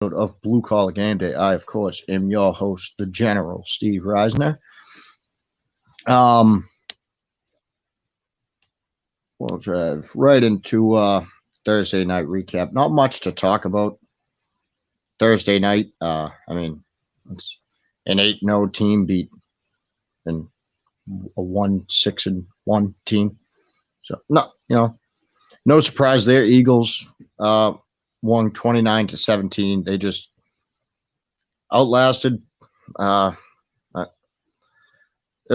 Of Blue Collar Game Day. I, of course, am your host, the General Steve Reisner. Um, we'll drive right into Thursday night recap. Not much to talk about Thursday night. It's an 8-0 team beat and a 1-6-1 team. So no surprise there. Eagles won 29-17. They just outlasted. They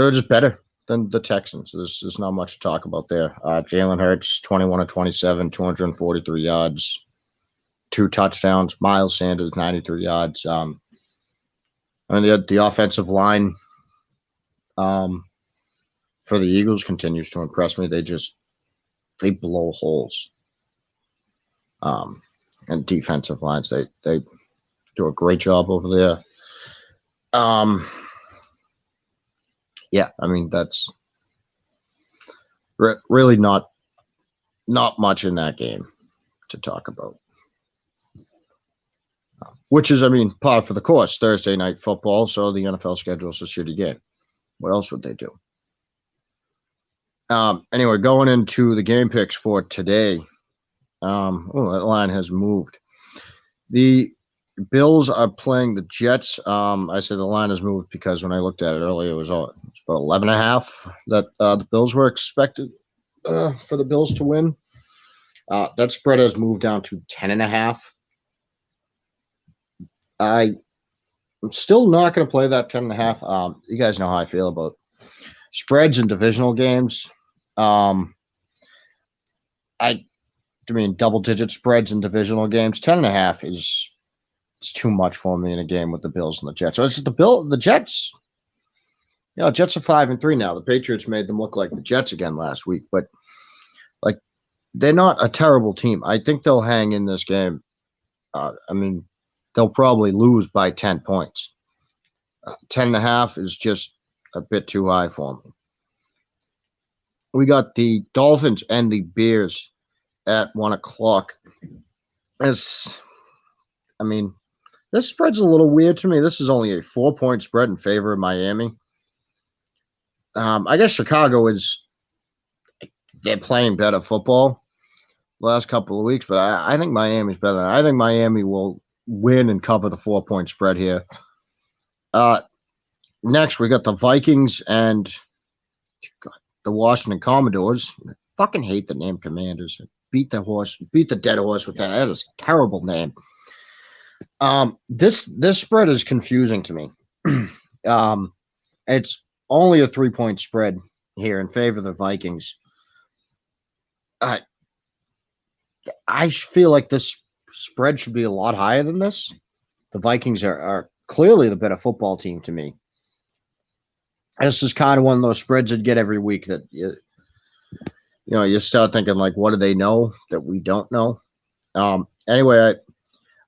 were just better than the Texans. There's not much to talk about there. Jalen Hurts, 21-27, 243 yards, 2 touchdowns. Miles Sanders, 93 yards. The offensive line for the Eagles continues to impress me. They blow holes. And defensive lines, they do a great job over there. That's really not much in that game to talk about. Which is, par for the course. Thursday night football, so the NFL schedules a shitty game. What else would they do? Anyway, going into the game picks for today. That line has moved. The Bills are playing the Jets. I said the line has moved because when I looked at it earlier, it was about 11.5 that the Bills were expected for the Bills to win. That spread has moved down to 10.5. I'm still not going to play that 10.5. You guys know how I feel about spreads in divisional games. Double-digit spreads in divisional games. 10.5 is too much for me in a game with the Bills and the Jets. So it's the Jets. Jets are 5-3 now. The Patriots made them look like the Jets again last week, but they're not a terrible team. I think they'll hang in this game. They'll probably lose by 10 points. 10.5 is just a bit too high for me. We got the Dolphins and the Bears at 1:00. This spread's a little weird to me. This is only a 4-point spread in favor of Miami. I guess Chicago they're playing better football the last couple of weeks, but I think Miami's better. I think Miami will win and cover the 4-point spread here. Next, we got the Vikings and the Washington Commodores. I fucking hate the name Commanders. Beat the dead horse with that. That is a terrible name. This spread is confusing to me. It's only a 3-point spread here in favor of the Vikings. I feel like this spread should be a lot higher than this. The Vikings are clearly the better football team to me. This is kind of one of those spreads that get every week that you start thinking, like, what do they know that we don't know? Anyway,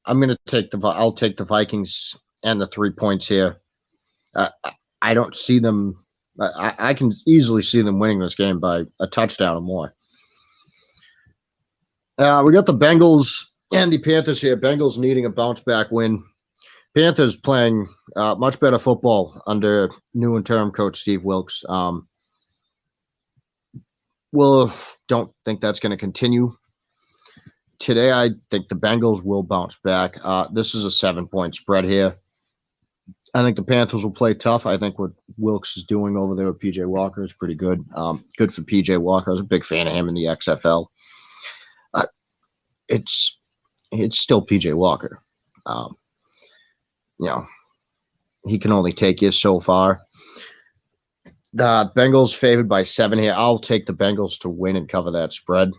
I'll take the Vikings and the 3 points here. I don't see them. I can easily see them winning this game by a touchdown or more. We got the Bengals and the Panthers here. Bengals needing a bounce back win. Panthers playing much better football under new interim coach Steve Wilks. Don't think that's going to continue. Today, I think the Bengals will bounce back. This is a 7-point spread here. I think the Panthers will play tough. I think what Wilks is doing over there with P.J. Walker is pretty good. Good for P.J. Walker. I was a big fan of him in the XFL. It's still P.J. Walker. He can only take you so far. The Bengals favored by 7 here. I'll take the Bengals to win and cover that spread.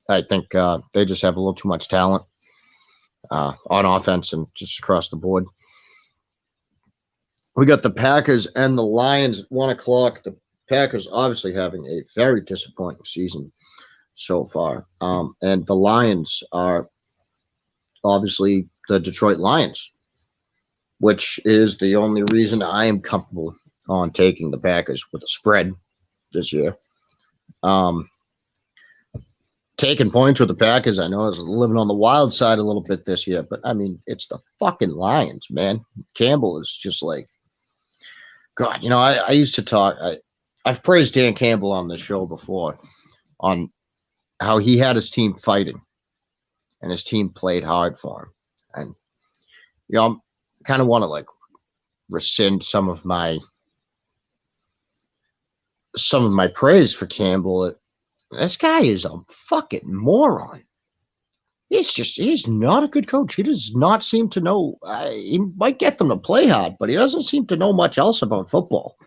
I think they just have a little too much talent on offense and just across the board. We got the Packers and the Lions at 1:00. The Packers obviously having a very disappointing season so far. And the Lions are obviously the Detroit Lions, which is the only reason I am comfortable on taking the Packers with a spread this year. taking points with the Packers. I know I was living on the wild side a little bit this year, but I mean, it's the fucking Lions, man. Campbell is just like, God, I used to talk. I've praised Dan Campbell on the show before on how he had his team fighting and his team played hard for him. And, I kind of want to like rescind some of my praise for Campbell. This guy is a fucking moron. He's not a good coach. He does not seem to know. He might get them to play hard, but he doesn't seem to know much else about football.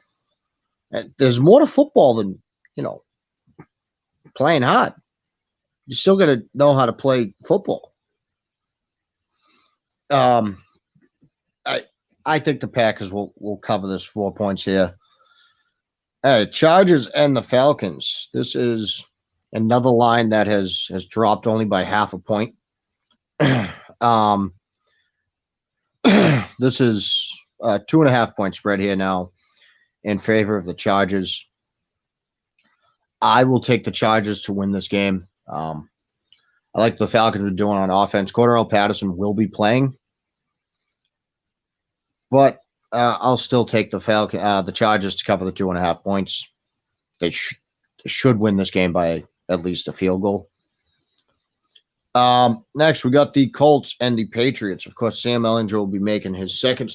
And there's more to football than, playing hard. You still got to know how to play football. I think the Packers will cover this 4 points here. All right, Chargers and the Falcons. This is another line that has dropped only by half a point. This is a 2.5 point spread here now in favor of the Chargers. I will take the Chargers to win this game. I like the Falcons are doing on offense. Cordarrelle Patterson will be playing, but I'll still take the Chargers to cover the 2.5 points. They should win this game by at least a field goal. Next, we got the Colts and the Patriots. Of course, Sam Ehlinger will be making his second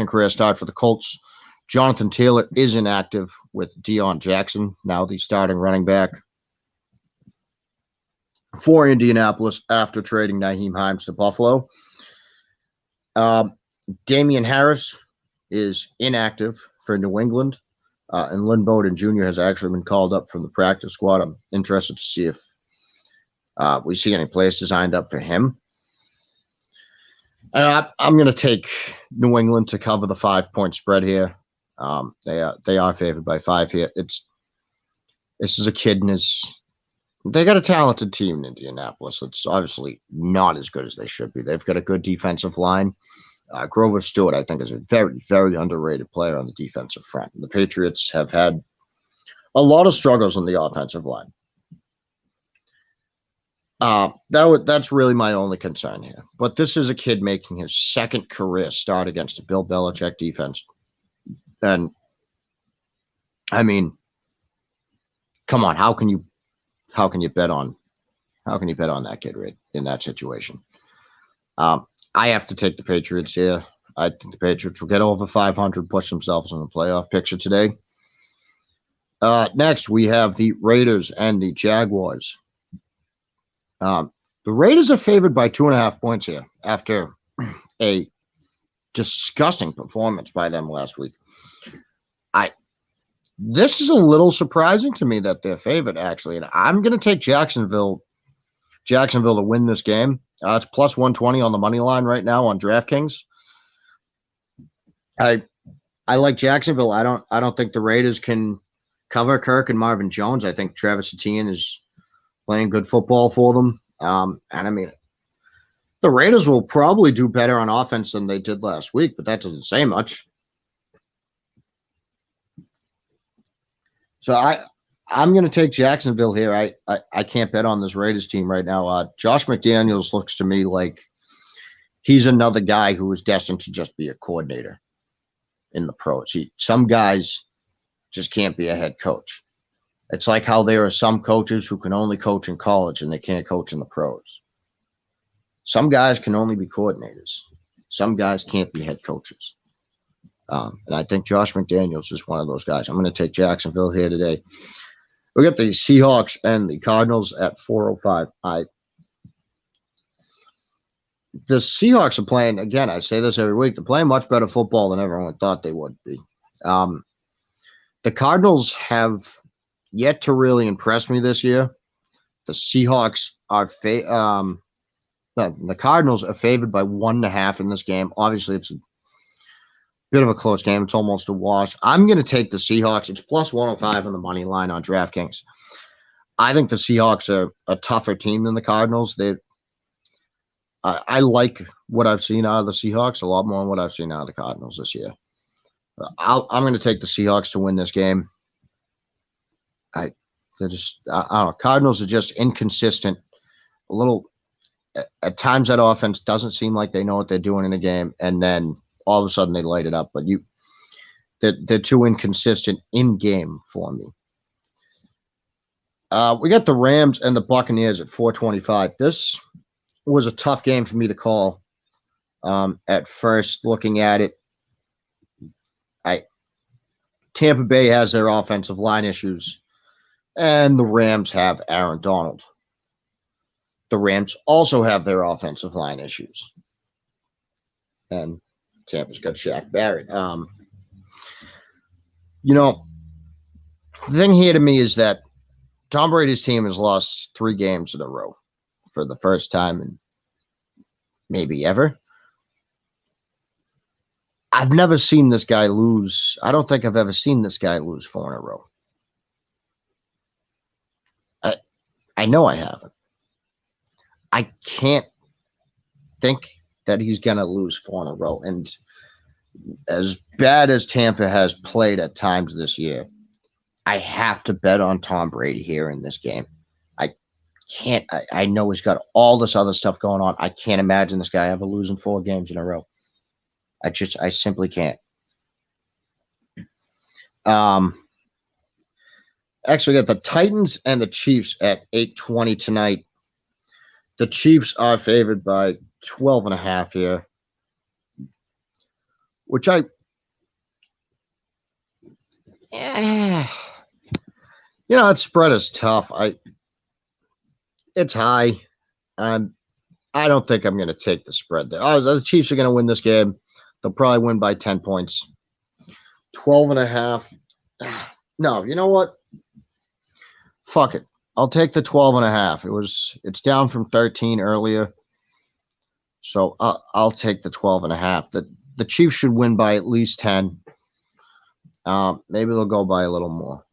career start for the Colts. Jonathan Taylor is inactive with Deion Jackson, now the starting running back for Indianapolis after trading Nyheim Hines to Buffalo. Damian Harris is inactive for New England, and Lynn Bowden Jr. has actually been called up from the practice squad. I'm interested to see if we see any plays designed up for him. And I'm going to take New England to cover the 5 point spread here. They are favored by 5 here. This is a kid and they got a talented team in Indianapolis. It's obviously not as good as they should be. They've got a good defensive line. Grover Stewart, I think, is a very, very underrated player on the defensive front. The Patriots have had a lot of struggles on the offensive line. That's really my only concern here. But this is a kid making his second career start against a Bill Belichick defense. And, I mean, come on, how can you bet on that kid right in that situation? I have to take the Patriots here. I think the Patriots will get over 500, push themselves in the playoff picture today. Next, we have the Raiders and the Jaguars. The Raiders are favored by 2.5 points here after a disgusting performance by them last week. This is a little surprising to me that they're favored, actually, and I'm going to take Jacksonville to win this game. It's plus 120 on the money line right now on DraftKings. I like Jacksonville. I don't think the Raiders can cover Kirk and Marvin Jones. I think Travis Etienne is playing good football for them. And I mean, the Raiders will probably do better on offense than they did last week, but that doesn't say much. So I'm going to take Jacksonville here. I can't bet on this Raiders team right now. Josh McDaniels looks to me like he's another guy who is destined to just be a coordinator in the pros. Some guys just can't be a head coach. It's like how there are some coaches who can only coach in college and they can't coach in the pros. Some guys can only be coordinators. Some guys can't be head coaches. And I think Josh McDaniels is one of those guys. I'm going to take Jacksonville here today. We got the Seahawks and the Cardinals at 4:05. The Seahawks are playing, again, I say this every week, they're playing much better football than everyone thought they would be. The Cardinals have yet to really impress me this year. The Seahawks are the Cardinals are favored by 1.5 in this game. Obviously, it's a bit of a close game. It's almost a wash. I'm going to take the Seahawks. It's plus 105 on the money line on DraftKings. I think the Seahawks are a tougher team than the Cardinals. I like what I've seen out of the Seahawks a lot more than what I've seen out of the Cardinals this year. I'm going to take the Seahawks to win this game. The They're just, I don't know. Cardinals are just inconsistent. A little, at times that offense doesn't seem like they know what they're doing in a game, and then all of a sudden they light it up. But they're too inconsistent in game for me. We got the Rams and the Buccaneers at 425. This was a tough game for me to call. At first, looking at it, Tampa Bay has their offensive line issues, and the Rams have Aaron Donald. The Rams also have their offensive line issues, and Tampa's got Shaq Barrett. The thing here to me is that Tom Brady's team has lost 3 games in a row for the first time in maybe ever. I've never seen this guy lose. I don't think I've ever seen this guy lose 4 in a row. I know I haven't. I can't think that he's going to lose 4 in a row. And as bad as Tampa has played at times this year, I have to bet on Tom Brady here in this game. I know he's got all this other stuff going on. I can't imagine this guy ever losing 4 games in a row. I simply can't. Actually, we got the Titans and the Chiefs at 8:20 tonight. The Chiefs are favored by 12.5 here, which that spread is tough. It's high. I don't think I'm going to take the spread there. The Chiefs are going to win this game. They'll probably win by 10 points. 12.5. No, you know what? Fuck it. I'll take the 12.5. It's down from 13 earlier. So I'll take the 12.5. The Chiefs should win by at least 10. Maybe they'll go by a little more,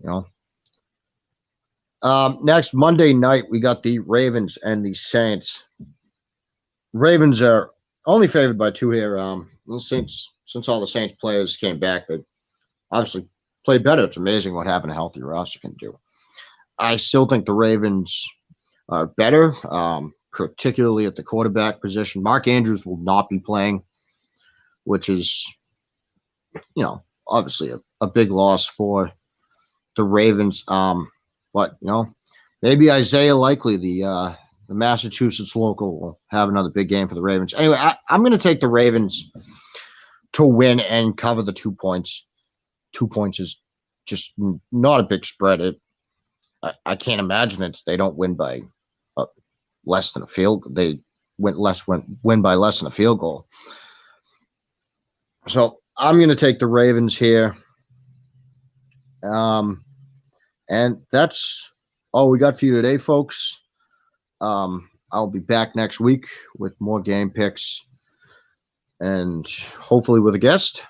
Next, Monday night, we got the Ravens and the Saints. Ravens are only favored by 2 here. Since all the Saints players came back, they obviously played better. It's amazing what having a healthy roster can do. I still think the Ravens are better, particularly at the quarterback position. Mark Andrews will not be playing, which is, obviously a big loss for the Ravens. But, maybe Isaiah Likely, the Massachusetts local, will have another big game for the Ravens. Anyway, I'm going to take the Ravens to win and cover the 2 points. 2 points is just not a big spread. I can't imagine they don't win by less than a field. They win by less than a field goal. So I'm going to take the Ravens here. And that's all we got for you today, folks. I'll be back next week with more game picks and hopefully with a guest.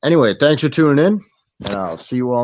Anyway, thanks for tuning in, and I'll see you all